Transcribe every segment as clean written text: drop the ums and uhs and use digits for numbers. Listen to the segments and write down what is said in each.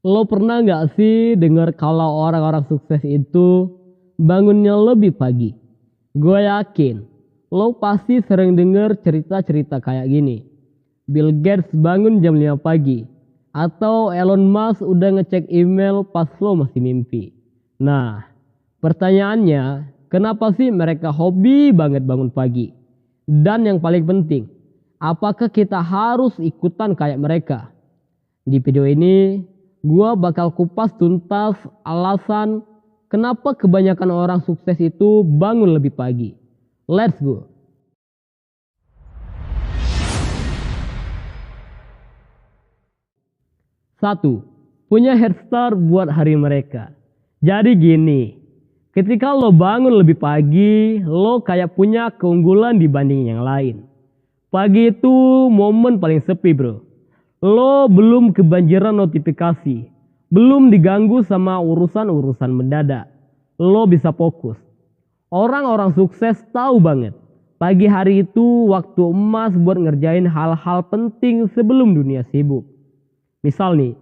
Lo pernah nggak sih dengar kalau orang-orang sukses itu bangunnya lebih pagi? Gue yakin lo pasti sering dengar cerita-cerita kayak gini. Bill Gates bangun jam 5 pagi. Atau Elon Musk udah ngecek email pas lo masih mimpi. Nah, pertanyaannya, kenapa sih mereka hobi banget bangun pagi? Dan yang paling penting, apakah kita harus ikutan kayak mereka? Di video ini, gua bakal kupas tuntas alasan kenapa kebanyakan orang sukses itu bangun lebih pagi. Let's go. Satu, punya head start buat hari mereka. Jadi gini, ketika lo bangun lebih pagi, lo kayak punya keunggulan dibanding yang lain. Pagi itu momen paling sepi bro. Lo belum kebanjiran notifikasi, belum diganggu sama urusan-urusan mendadak. Lo bisa fokus. Orang-orang sukses tahu banget, pagi hari itu waktu emas buat ngerjain hal-hal penting sebelum dunia sibuk. Misal nih,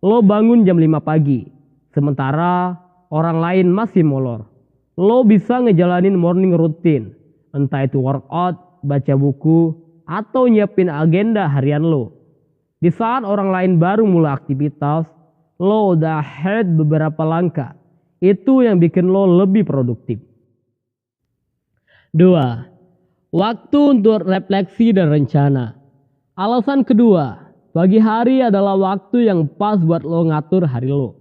lo bangun jam 5 pagi, sementara orang lain masih molor. Lo bisa ngejalanin morning routine, entah itu workout, baca buku, atau nyiapin agenda harian lo. Di saat orang lain baru mulai aktivitas, lo udah ahead beberapa langkah. Itu yang bikin lo lebih produktif. 2. Waktu untuk refleksi dan rencana. Alasan kedua, pagi hari adalah waktu yang pas buat lo ngatur hari lo.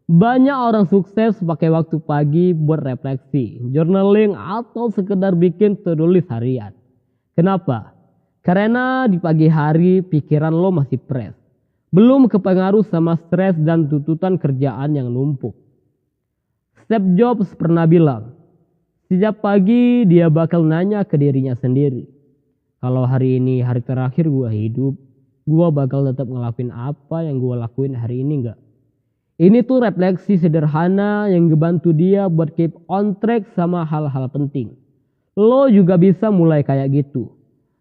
Banyak orang sukses pakai waktu pagi buat refleksi, journaling, atau sekedar bikin to-do list harian. Kenapa? Karena di pagi hari pikiran lo masih fresh. Belum kepengaruh sama stres dan tuntutan kerjaan yang numpuk. Steve Jobs pernah bilang, setiap pagi dia bakal nanya ke dirinya sendiri. Kalau hari ini hari terakhir gue hidup, gue bakal tetap ngelakuin apa yang gue lakuin hari ini enggak? Ini tuh refleksi sederhana yang ngebantu dia buat keep on track sama hal-hal penting. Lo juga bisa mulai kayak gitu.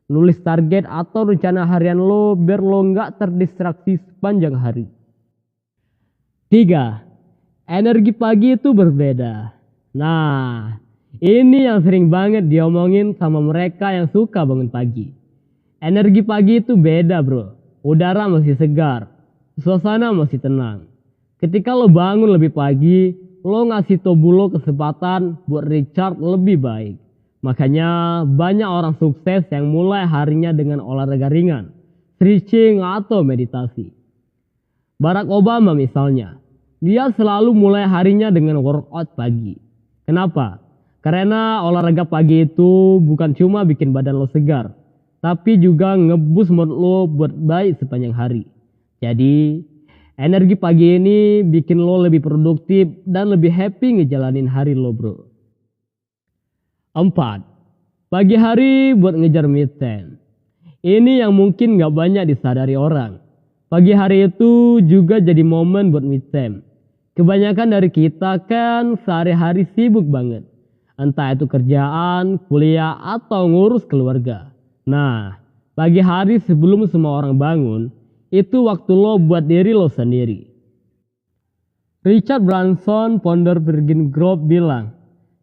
Nulis target atau rencana harian lo biar lo nggak terdistraksi sepanjang hari. 3. Energi pagi itu berbeda. Nah, ini yang sering banget diomongin sama mereka yang suka bangun pagi. Energi pagi itu beda bro. Udara masih segar, suasana masih tenang. Ketika lo bangun lebih pagi, lo ngasih tubuh lo kesempatan buat recharge lebih baik. Makanya banyak orang sukses yang mulai harinya dengan olahraga ringan, stretching atau meditasi. Barack Obama misalnya, dia selalu mulai harinya dengan workout pagi. Kenapa? Karena olahraga pagi itu bukan cuma bikin badan lo segar, tapi juga ngeboost mood lo buat baik sepanjang hari. Jadi, energi pagi ini bikin lo lebih produktif dan lebih happy ngejalanin hari lo bro. 4. Pagi hari buat ngejar me time. Ini yang mungkin gak banyak disadari orang. Pagi hari itu juga jadi momen buat me time. Kebanyakan dari kita kan sehari-hari sibuk banget. Entah itu kerjaan, kuliah, atau ngurus keluarga. Nah, pagi hari sebelum semua orang bangun, itu waktu lo buat diri lo sendiri. Richard Branson, founder Virgin Group bilang,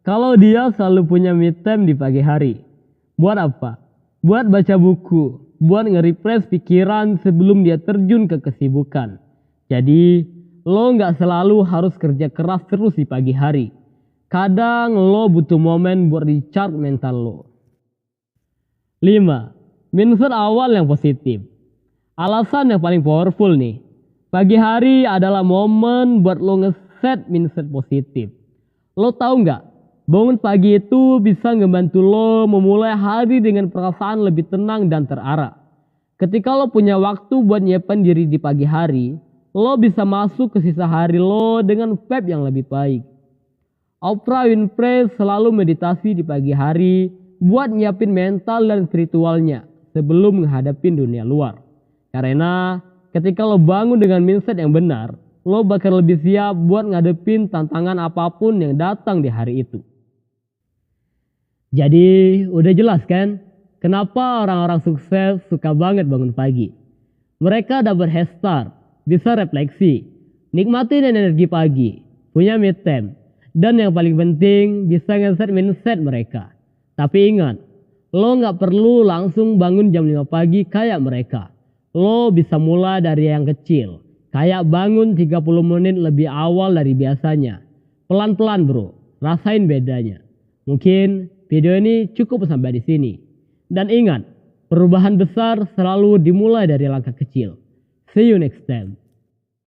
kalau dia selalu punya me time di pagi hari. Buat apa? Buat baca buku, buat nge-refresh pikiran sebelum dia terjun ke kesibukan. Jadi, lo gak selalu harus kerja keras terus di pagi hari. Kadang lo butuh momen buat recharge mental lo. 5. Mindset awal yang positif. Alasan yang paling powerful nih. Pagi hari adalah momen buat lo nge-set mindset positif. Lo tahu gak? Bangun pagi itu bisa ngebantu lo memulai hari dengan perasaan lebih tenang dan terarah. Ketika lo punya waktu buat nyiapin diri di pagi hari, lo bisa masuk ke sisa hari lo dengan vibe yang lebih baik. Oprah Winfrey selalu meditasi di pagi hari buat nyiapin mental dan spiritualnya sebelum menghadapin dunia luar. Karena ketika lo bangun dengan mindset yang benar, lo bakal lebih siap buat ngadepin tantangan apapun yang datang di hari itu. Jadi udah jelas kan kenapa orang-orang sukses suka banget bangun pagi. Mereka dapat head start, bisa refleksi, Nikmatin energi pagi, punya me time. Dan yang paling penting, bisa ngeset mindset mereka. Tapi ingat, lo nggak perlu langsung bangun jam 5 pagi kayak mereka. Lo bisa mulai dari yang kecil. Kayak bangun 30 menit lebih awal dari biasanya. Pelan-pelan bro, rasain bedanya. Mungkin video ini cukup sampai di sini. Dan ingat, perubahan besar selalu dimulai dari langkah kecil. See you next time.